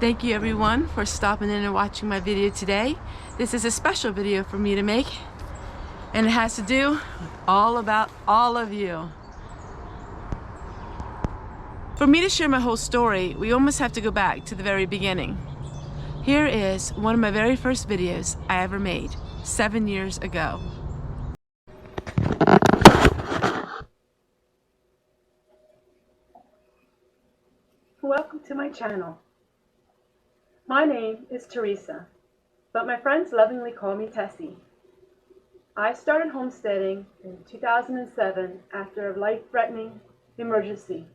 Thank you everyone for stopping in and watching my video today. This is a special video for me to make, and it has to do all about all of you. For me to share my whole story, we almost have to go back to the very beginning. Here is one of my very first videos I ever made 7 years ago. Welcome to my channel. My name is Teresa, but my friends lovingly call me Tessie. I started homesteading in 2007 after a life-threatening emergency.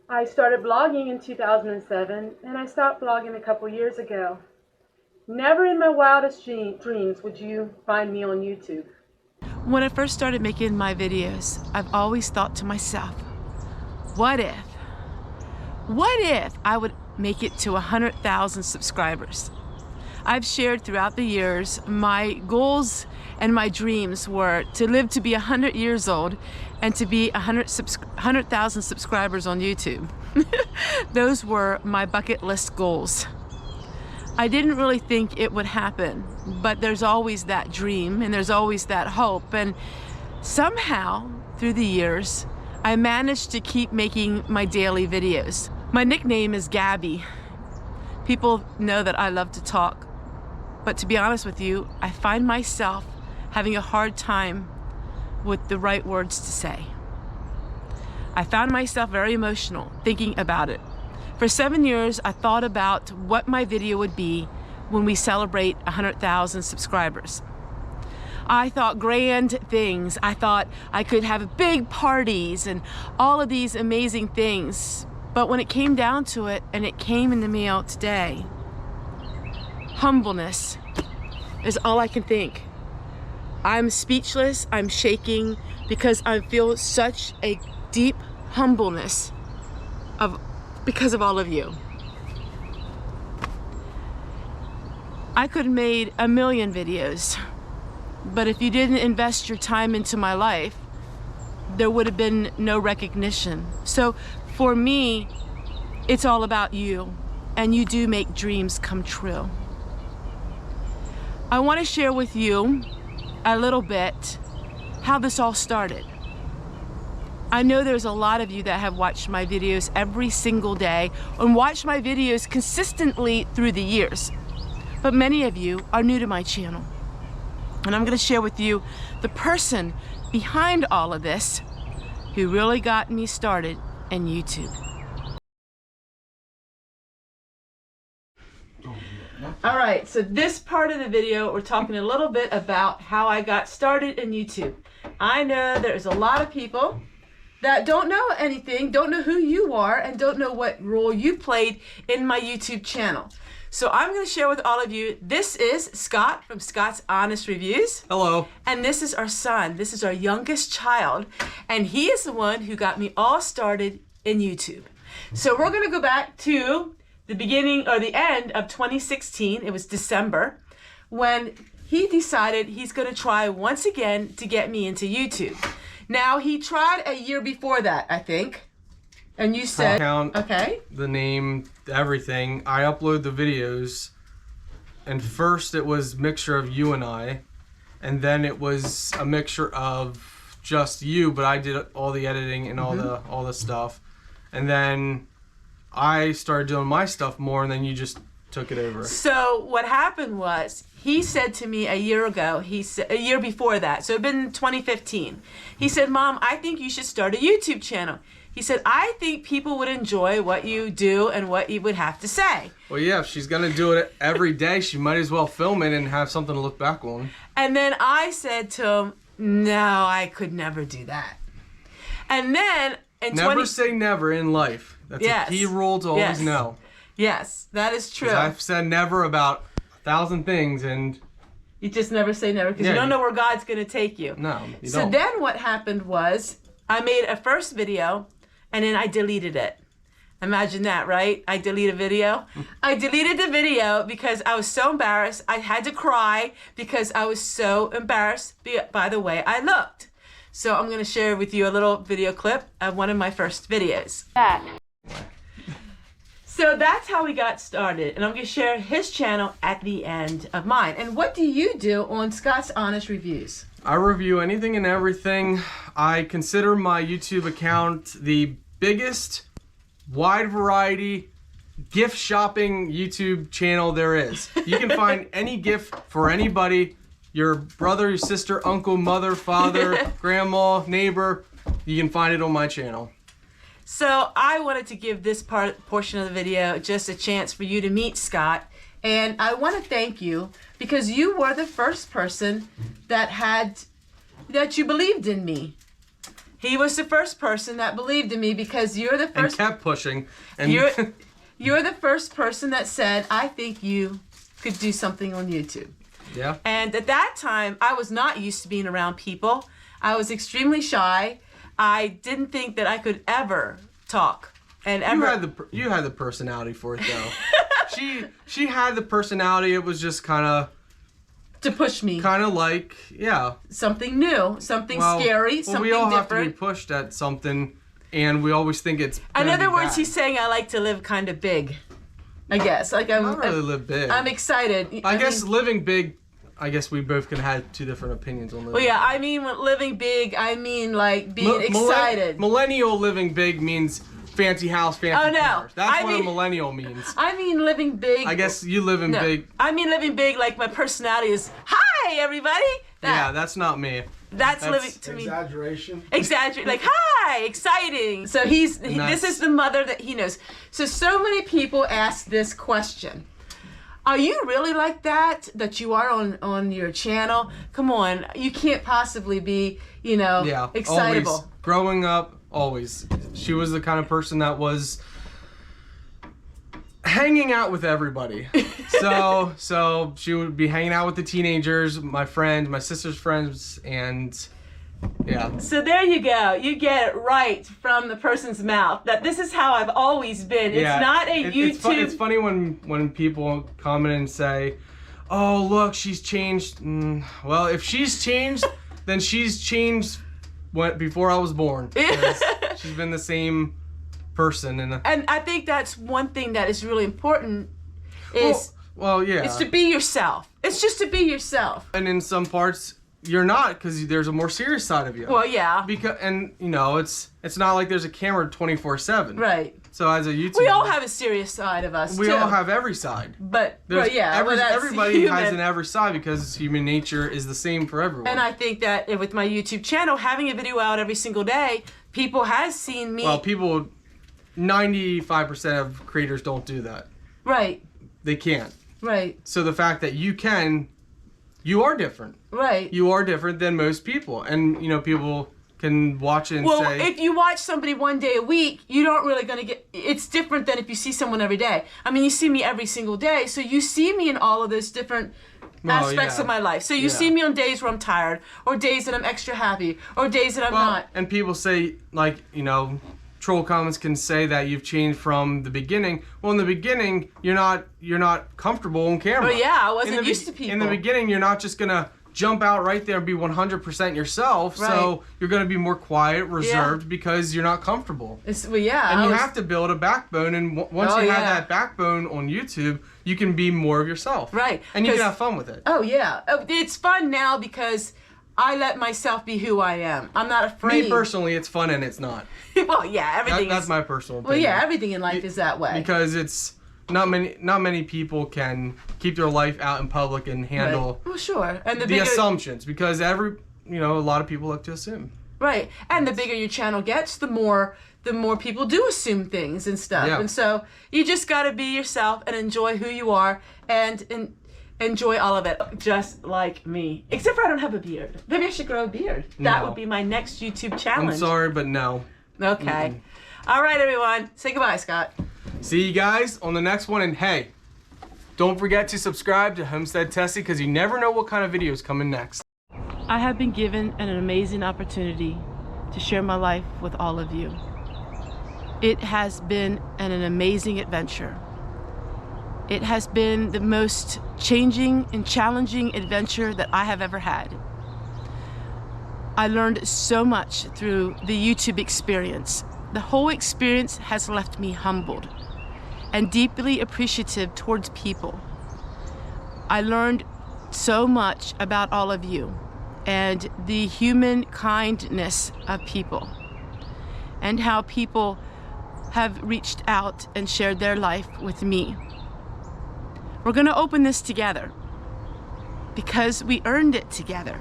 I started blogging in 2007 and I stopped blogging a couple years ago. Never in my wildest dreams would you find me on YouTube. When I first started making my videos, I've always thought to myself, what if I would make it to 100,000 subscribers? I've shared throughout the years my goals and my dreams were to live to be 100 years old and to be 100,000 subscribers on YouTube. Those were my bucket list goals. I didn't really think it would happen, but there's always that dream and there's always that hope, and somehow through the years I managed to keep making my daily videos. My nickname is Gabby. People know that I love to talk, but to be honest with you, I find myself having a hard time with the right words to say. I found myself very emotional thinking about it. For 7 years, I thought about what my video would be when we celebrate 100,000 subscribers. I thought grand things. I thought I could have big parties and all of these amazing things. But when it came down to it, and it came in the mail today, humbleness is all I can think. I'm speechless, I'm shaking, because I feel such a deep humbleness because of all of you. I could have made a million videos, but if you didn't invest your time into my life, there would have been no recognition. So for me, it's all about you, and you do make dreams come true. I want to share with you a little bit how this all started. I know there's a lot of you that have watched my videos every single day and watched my videos consistently through the years, but many of you are new to my channel. And I'm going to share with you the person behind all of this who really got me started in YouTube. All right, so this part of the video, we're talking a little bit about how I got started in YouTube. I know there's a lot of people that don't know anything, don't know who you are, and don't know what role you played in my YouTube channel. So I'm going to share with all of you, this is Scott from Scott's Honest Reviews. Hello. And this is our son. This is our youngest child. And he is the one who got me all started in YouTube. So we're going to go back to the beginning or the end of 2016. It was December when he decided he's going to try once again to get me into YouTube. Now, he tried a year before that, I think. And you said, okay. The name, everything. I upload the videos, and first it was a mixture of you and I, and then it was a mixture of just you, but I did all the editing and all the stuff, and then I started doing my stuff more, and then you just took it over. So what happened was, he said to me a year ago, a year before that, so it had been 2015. He said, Mom, I think you should start a YouTube channel. He said, I think people would enjoy what you do and what you would have to say. Well, yeah, if she's going to do it every day, she might as well film it and have something to look back on. And then I said to him, no, I could never do that. And then in never say never in life. That's a key rule to always know. Yes, that is true. I've said never about 1,000 things, and you just never say never because you don't know where God's going to take you. No, you don't. So then what happened was I made a first video and then I deleted it. Imagine that, right? I delete a video. I deleted the video because I was so embarrassed. I had to cry because I was so embarrassed by the way I looked. So I'm going to share with you a little video clip of one of my first videos. So that's how we got started, and I'm going to share his channel at the end of mine. And what do you do on Scott's Honest Reviews? I review anything and everything. I consider my YouTube account the biggest, wide variety, gift shopping YouTube channel there is. You can find any gift for anybody, your brother, your sister, uncle, mother, father, grandma, neighbor. You can find it on my channel. So I wanted to give this portion of the video just a chance for you to meet Scott. And I want to thank you because you were the first person that you believed in me. He was the first person that believed in me because you're the first. And kept pushing. And you're the first person that said, I think you could do something on YouTube. Yeah. And at that time, I was not used to being around people. I was extremely shy. I didn't think that I could ever talk and ever. You had the personality for it though. she had the personality. It was just kind of to push me. Kind of like, yeah. Something new, something scary, something different. We all have to be pushed at something, and we always think it's. In other words, he's saying I like to live kind of big. I guess like I'm. Not really live big. I'm excited. I guess living big. I guess we both can have two different opinions on living. Well, yeah, I mean living big. I mean like being excited. Millennial living big means fancy house, fancy cars. That's what a millennial means. I mean living big. I guess you live in big. I mean living big like my personality is, hi everybody. Yeah, that's not me. That's living to me. Exaggeration. Exaggerate, like hi, exciting. So this is the mother that he knows. So many people ask this question. Are you really like that you are on your channel? Come on, you can't possibly be, excitable. Always. Growing up, always. She was the kind of person that was hanging out with everybody. so she would be hanging out with the teenagers, my friends, my sister's friends, and yeah. So there you go. You get it right from the person's mouth that this is how I've always been. It's not a YouTube. It's funny when people comment and say, "Oh, look, she's changed." Well, if she's changed, then she's changed before I was born. She's been the same person, and I think that's one thing that is really important. Well, yeah. It's to be yourself. It's just to be yourself. And in some parts, you're not, because there's a more serious side of you. Well, yeah. It's not like there's a camera 24/7. Right. So as a YouTuber, we all have a serious side of us. We all have every side. But everybody has an every side because human nature is the same for everyone. And I think that with my YouTube channel, having a video out every single day, people has seen me. Well, 95% of creators don't do that. Right. They can't. Right. So the fact that you can. You are different. Right. You are different than most people. And, people can watch it and say... Well, if you watch somebody one day a week, you don't really going to get... It's different than if you see someone every day. I mean, you see me every single day, so you see me in all of those different aspects of my life. So you see me on days where I'm tired, or days that I'm extra happy, or days that I'm not. And people say, troll comments can say that you've changed from the beginning. Well, in the beginning, you're not comfortable on camera. Well, yeah, I wasn't used to people. In the beginning, you're not just gonna jump out right there and be 100% yourself. Right. So you're gonna be more quiet, reserved, because you're not comfortable. And you have to build a backbone. And once you have that backbone on YouTube, you can be more of yourself. Right. And you can have fun with it. Oh yeah, it's fun now because I let myself be who I am. I'm not afraid. Me personally, it's fun and it's not. Well, yeah, everything. That's my personal opinion. Well, yeah, everything in life is that way. Because it's not many people can keep their life out in public and handle. Right. Well, sure, and the assumptions, because a lot of people like to assume. Right, and the bigger your channel gets, the more people do assume things and stuff. Yeah. And so you just got to be yourself and enjoy who you are and enjoy all of it, just like me. Except for I don't have a beard. Maybe I should grow a beard. That would be my next YouTube challenge. I'm sorry, but no. Okay. All right, everyone. Say goodbye, Scott. See you guys on the next one. And hey, don't forget to subscribe to Homestead Tessie, because you never know what kind of videos coming next. I have been given an amazing opportunity to share my life with all of you. It has been an amazing adventure. It has been the most changing and challenging adventure that I have ever had. I learned so much through the YouTube experience. The whole experience has left me humbled and deeply appreciative towards people. I learned so much about all of you and the human kindness of people and how people have reached out and shared their life with me. We're gonna open this together because we earned it together.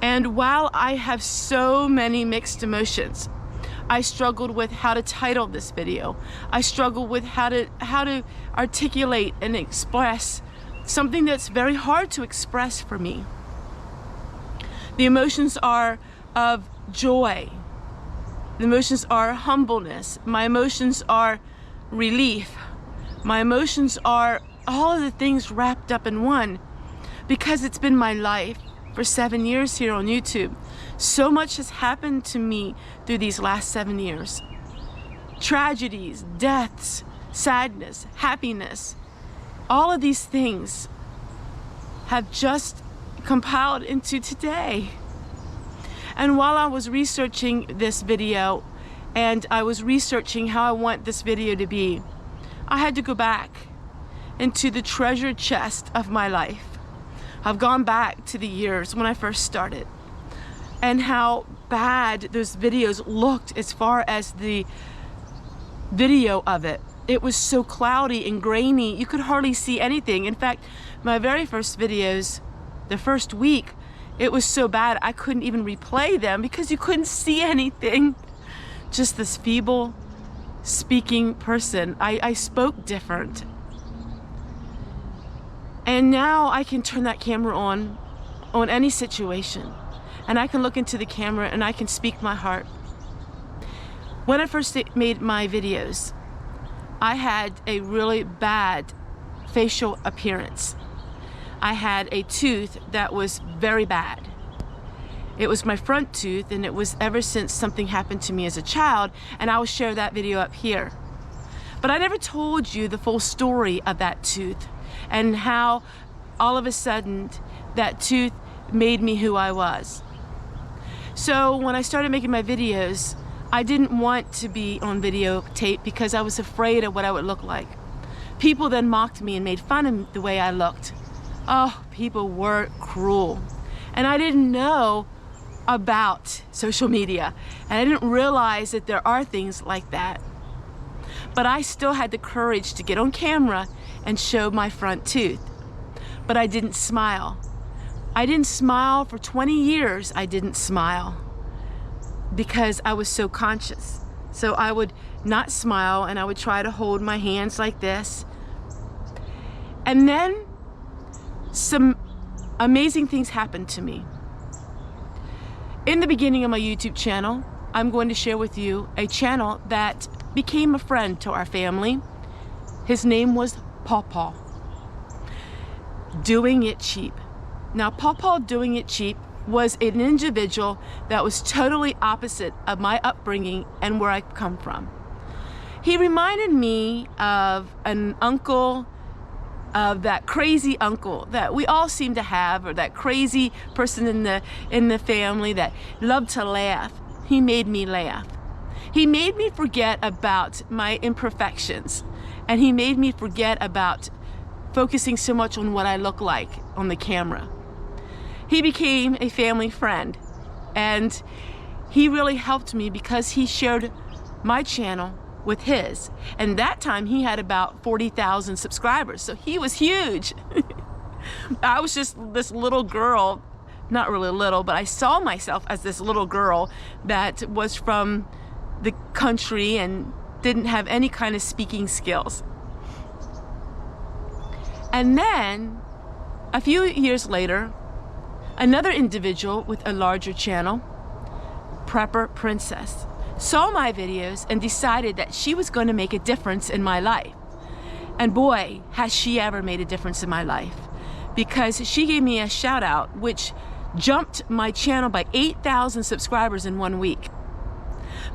And while I have so many mixed emotions, I struggled with how to title this video. I struggled with how to articulate and express something that's very hard to express for me. The emotions are of joy. The emotions are humbleness. My emotions are relief. My emotions are all of the things wrapped up in one, because it's been my life for 7 years here on YouTube. So much has happened to me through these last 7 years. Tragedies, deaths, sadness, happiness, all of these things have just compiled into today. And while I was researching this video and I was researching how I want this video to be, I had to go back into the treasure chest of my life. I've gone back to the years when I first started and how bad those videos looked as far as the video of it. It was so cloudy and grainy, you could hardly see anything. In fact, my very first videos, the first week, it was so bad I couldn't even replay them because you couldn't see anything. Just this feeble speaking person. I spoke different. And now I can turn that camera on any situation. And I can look into the camera and I can speak my heart. When I first made my videos, I had a really bad facial appearance. I had a tooth that was very bad. It was my front tooth, and it was ever since something happened to me as a child, and I will share that video up here. But I never told you the full story of that tooth and how all of a sudden that tooth made me who I was. So when I started making my videos, I didn't want to be on videotape because I was afraid of what I would look like. People then mocked me and made fun of the way I looked. Oh, people were cruel. And I didn't know about social media. And I didn't realize that there are things like that. But I still had the courage to get on camera and show my front tooth. But I didn't smile. I didn't smile for 20 years. I didn't smile because I was so conscious. So I would not smile and I would try to hold my hands like this. And then some amazing things happened to me. In the beginning of my YouTube channel, I'm going to share with you a channel that became a friend to our family. His name was Pawpaw. Doing It Cheap. Now, Pawpaw Doing It Cheap was an individual that was totally opposite of my upbringing and where I come from. He reminded me of an uncle, of that crazy uncle that we all seem to have, or that crazy person in the family that loved to laugh. He made me laugh. He made me forget about my imperfections, and he made me forget about focusing so much on what I look like on the camera. He became a family friend, and he really helped me because he shared my channel with his. And that time he had about 40,000 subscribers, so he was huge. I was just this little girl, not really little, but I saw myself as this little girl that was from the country and didn't have any kind of speaking skills. And then a few years later, another individual with a larger channel, Prepper Princess, saw my videos and decided that she was going to make a difference in my life. And boy, has she ever made a difference in my life, because she gave me a shout out which jumped my channel by 8,000 subscribers in 1 week.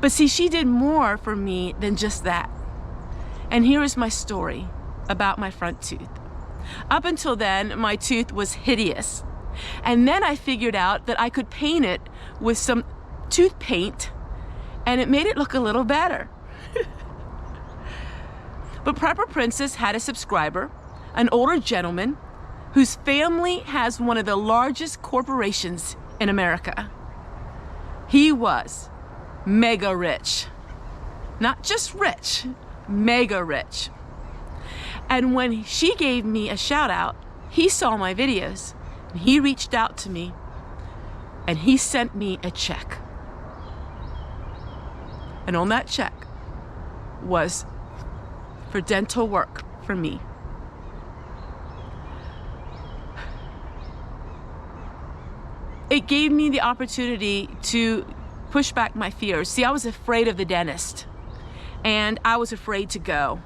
But see, she did more for me than just that. And here is my story about my front tooth. Up until then, my tooth was hideous. And then I figured out that I could paint it with some tooth paint, and it made it look a little better. But Prepper Princess had a subscriber, an older gentleman whose family has one of the largest corporations in America. He was mega rich. Not just rich, mega rich. And when she gave me a shout out, he saw my videos and he reached out to me and he sent me a check. And on that check was for dental work for me. It gave me the opportunity to push back my fears. See, I was afraid of the dentist and I was afraid to go.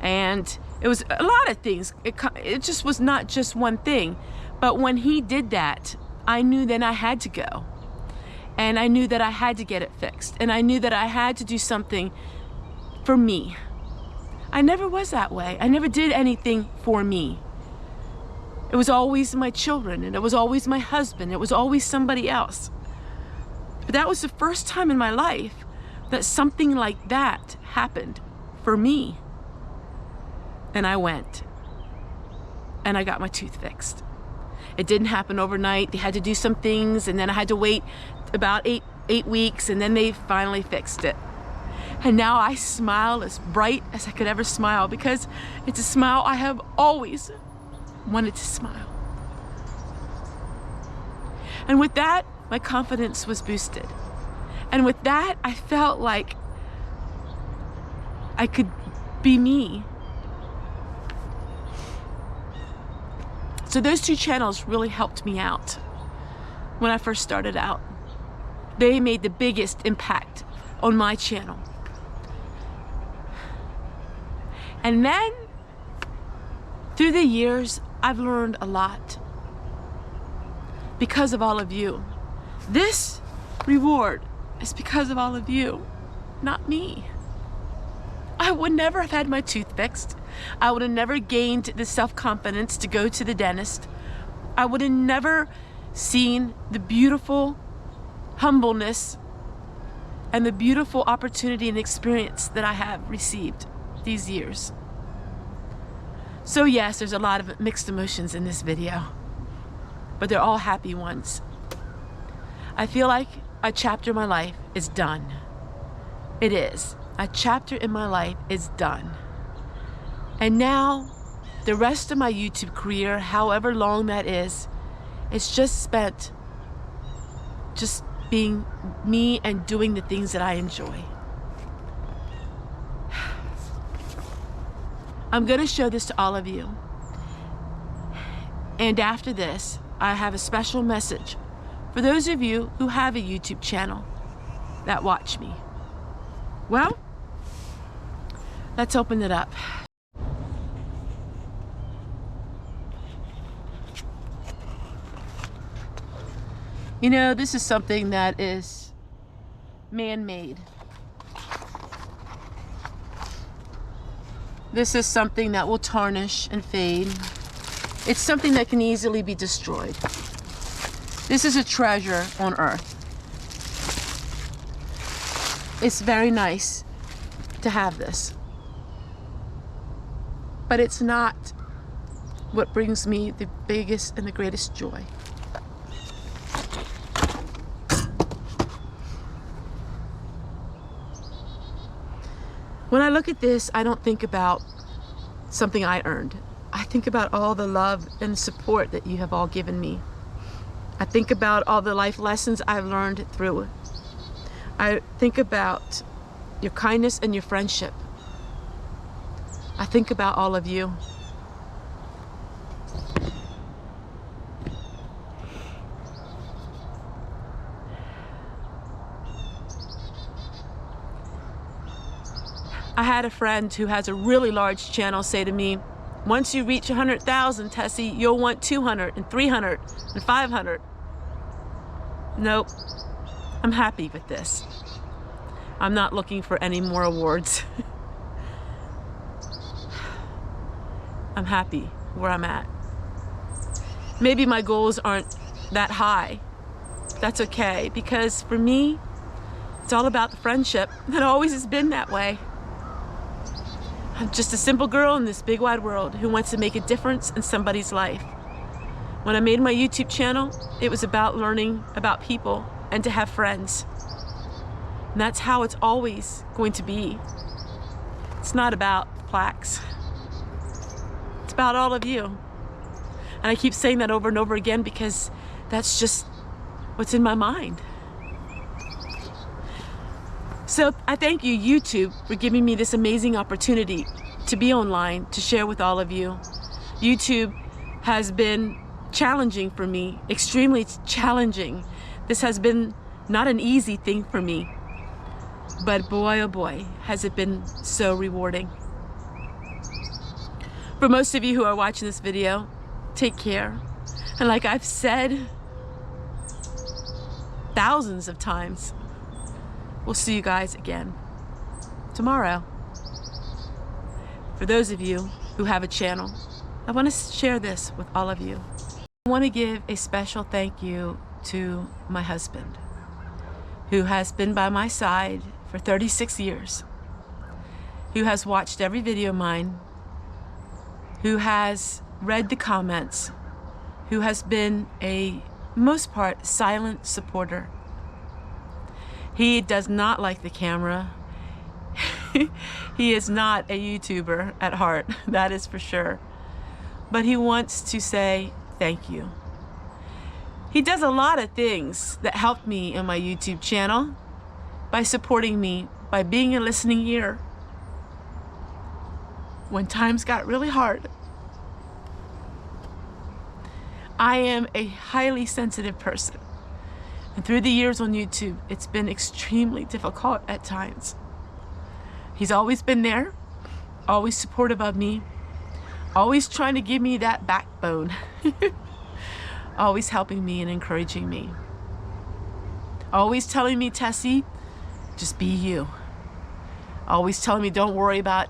And it was a lot of things. It just was not just one thing. But when he did that, I knew then I had to go. And I knew that I had to get it fixed. And I knew that I had to do something for me. I never was that way. I never did anything for me. It was always my children, and it was always my husband. It was always somebody else. But that was the first time in my life that something like that happened for me. And I went and I got my tooth fixed. It didn't happen overnight. They had to do some things, and then I had to wait about eight weeks, and then they finally fixed it. And now I smile as bright as I could ever smile, because it's a smile I have always wanted to smile. And with that, my confidence was boosted. And with that, I felt like I could be me. So those two channels really helped me out when I first started out. They made the biggest impact on my channel. And then, through the years, I've learned a lot because of all of you. This reward is because of all of you, not me. I would never have had my tooth fixed. I would have never gained the self-confidence to go to the dentist. I would have never seen the beautiful humbleness and the beautiful opportunity and experience that I have received these years. So yes, there's a lot of mixed emotions in this video, but they're all happy ones. I feel like a chapter in my life is done. It is. A chapter in my life is done. And now, the rest of my YouTube career, however long that is, it's just spent just being me and doing the things that I enjoy. I'm gonna show this to all of you. And after this, I have a special message for those of you who have a YouTube channel that watch me. Well, let's open it up. You know, this is something that is man-made. This is something that will tarnish and fade. It's something that can easily be destroyed. This is a treasure on earth. It's very nice to have this. But it's not what brings me the biggest and the greatest joy. When I look at this, I don't think about something I earned. I think about all the love and support that you have all given me. I think about all the life lessons I've learned through it. I think about your kindness and your friendship. I think about all of you. I had a friend who has a really large channel say to me, once you reach 100,000, Tessie, you'll want 200 and 300 and 500. Nope, I'm happy with this. I'm not looking for any more awards. I'm happy where I'm at. Maybe my goals aren't that high. That's okay, because for me, it's all about the friendship. It always has been that way. I'm just a simple girl in this big wide world who wants to make a difference in somebody's life. When I made my YouTube channel, it was about learning about people and to have friends. And that's how it's always going to be. It's not about plaques. It's about all of you. And I keep saying that over and over again because that's just what's in my mind. So I thank you, YouTube, for giving me this amazing opportunity to be online, to share with all of you. YouTube has been challenging for me, extremely challenging. This has been not an easy thing for me, but boy, oh boy, has it been so rewarding. For most of you who are watching this video, take care. And like I've said thousands of times, we'll see you guys again tomorrow. For those of you who have a channel, I want to share this with all of you. I want to give a special thank you to my husband, who has been by my side for 36 years, who has watched every video of mine, who has read the comments, who has been a, most part, silent supporter. He does not like the camera. He is not a YouTuber at heart, that is for sure. But he wants to say thank you. He does a lot of things that helped me in my YouTube channel by supporting me, by being a listening ear when times got really hard. I am a highly sensitive person, and through the years on YouTube, it's been extremely difficult at times. He's always been there, always supportive of me, always trying to give me that backbone, always helping me and encouraging me, always telling me, Tessie, just be you, always telling me don't worry about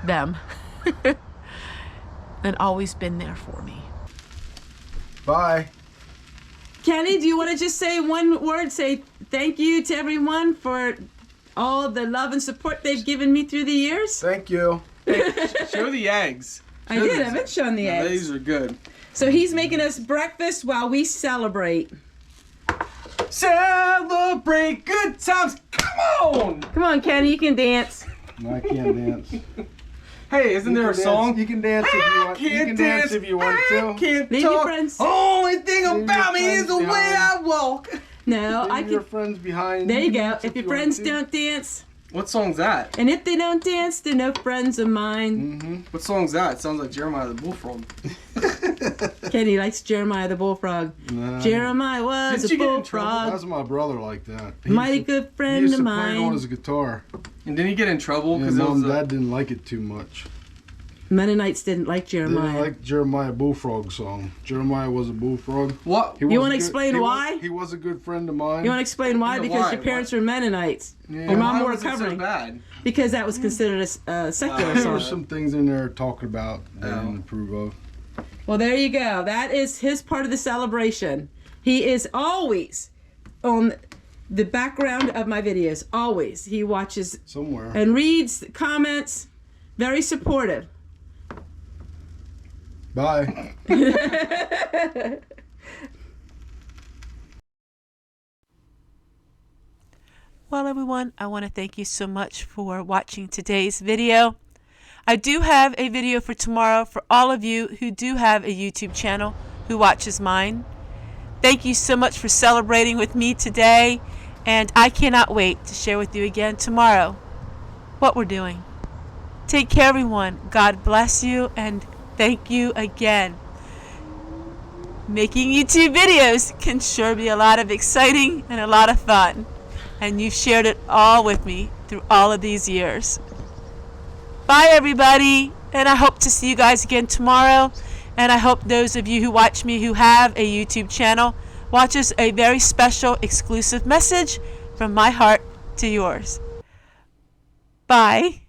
them, and always been there for me. Bye. Kenny, do you want to just say one word, say thank you to everyone for all the love and support they've given me through the years? Thank you. Hey, show the eggs. I did, I've been showing the eggs. These are good. So he's making us breakfast while we celebrate. Celebrate good times. Come on. Come on, Kenny, you can dance. No, I can't dance. Hey, isn't there a song? You can dance if you want. You can dance if you want to. Can't Leave your talk. friends. Only thing Leave about your me is the friends way I behind. walk. No, I Leave your can. friends behind. There you can go. dance If your you friends want to. don't dance, What song's that? and if they don't dance, they're no friends of mine. What song's that? It sounds like Jeremiah the Bullfrog. Kenny likes Jeremiah the Bullfrog. Nah. Jeremiah was Didn't a you get in trouble? bullfrog, That's my brother like that. He mighty used to- good He friend used of to play it on mine. his guitar. And didn't he get in trouble And because it was Mom and Dad didn't like it too much. Mennonites didn't like They didn't Jeremiah. like Jeremiah Bullfrog song. Jeremiah was a bullfrog. what? He was You a wanna good- explain he was- why? He was a good friend of mine. You want to explain why? Yeah, Because why? your parents were Mennonites. Yeah. Your mom Why were was it so covering. bad? Because that was considered a secular There song. were some things in there talking about they Oh. didn't approve of. Well, there you go. That is his part of the celebration. He is always on the background of my videos. Always. He watches Somewhere. and reads comments. Very supportive. Bye. Well, everyone, I want to thank you so much for watching today's video. I do have a video for tomorrow for all of you who do have a YouTube channel who watches mine. Thank you so much for celebrating with me today, and I cannot wait to share with you again tomorrow what we're doing. Take care, everyone. God bless you, and thank you again. Making YouTube videos can sure be a lot of exciting and a lot of fun. And you've shared it all with me through all of these years. Bye, everybody. And I hope to see you guys again tomorrow. And I hope those of you who watch me who have a YouTube channel watches a very special exclusive message from my heart to yours. Bye.